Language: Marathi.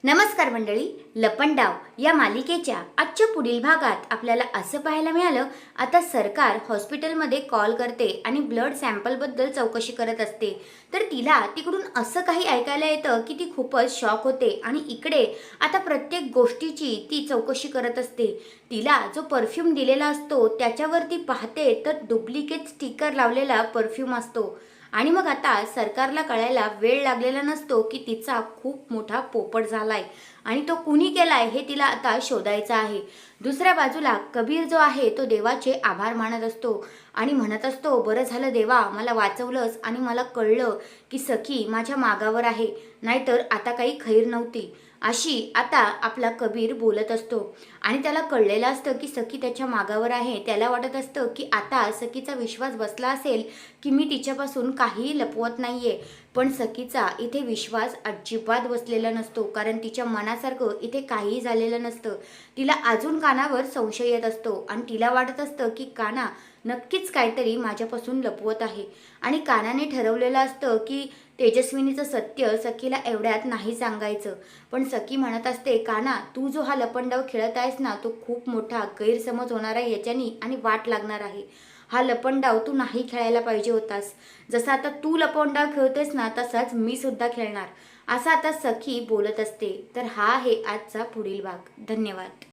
नमस्कार मंडळी, लपंडाव या मालिकेच्या आजच्या पुढील भागात आपल्याला असं पाहायला मिळालं, आता सरकार हॉस्पिटलमध्ये कॉल करते आणि ब्लड सॅम्पलबद्दल चौकशी करत असते. तर तिला तिकडून असं काही ऐकायला येतं की ती खूपच शॉक होते आणि इकडे आता प्रत्येक गोष्टीची ती चौकशी करत असते. तिला जो परफ्यूम दिलेला असतो त्याच्यावरती पाहते तर डुप्लिकेट स्टिकर लावलेला परफ्यूम असतो. आणि मग आता सरकारला कळायला वेळ लागलेला नसतो की तिचा खूप मोठा पोपट झालाय आणि तो कुणी केलाय हे तिला आता शोधायचं आहे. दुसऱ्या बाजूला कबीर जो आहे तो देवाचे आभार मानत असतो आणि म्हणत असतो, बरं झालं देवा, मला वाचवलंस आणि मला कळलं की सखी माझ्या मागावर आहे, नाहीतर आता काही खैर नव्हती. अशी आता आपला कबीर बोलत असतो आणि त्याला कळलेलं असतं की सखी त्याच्या मागावर आहे. त्याला वाटत असतं की आता सखीचा विश्वास बसला असेल की मी तिच्यापासून काहीही लपवत नाहीये. पण सखीचा इथे विश्वास अजिबात बसलेला नसतो, कारण तिच्या मनासारखं इथे काहीही झालेलं नसतं. तिला अजून कानावर संशय येत असतो आणि तिला वाटत असतं की काना नक्कीच काहीतरी माझ्यापासून लपवत आहे. आणि कानाने ठरवलेलं असतं की तेजस्विनीचं सत्य सखीला एवढ्यात नाही सांगायचं. पण सखी म्हणत असते, काना तू जो हा लपंडाव खेळत आहेस ना, तो खूप मोठा गैरसमज होणार आहे याच्यानी आणि वाट लागणार आहे. हा लपंडाव तू नाही खेळायला पाहिजे होतास. जसं आता तू लपंडाव खेळतेस ना, तसाच मी सुद्धा खेळणार, असं आता सखी बोलत असते. तर हा आहे आजचा पुढील भाग. धन्यवाद.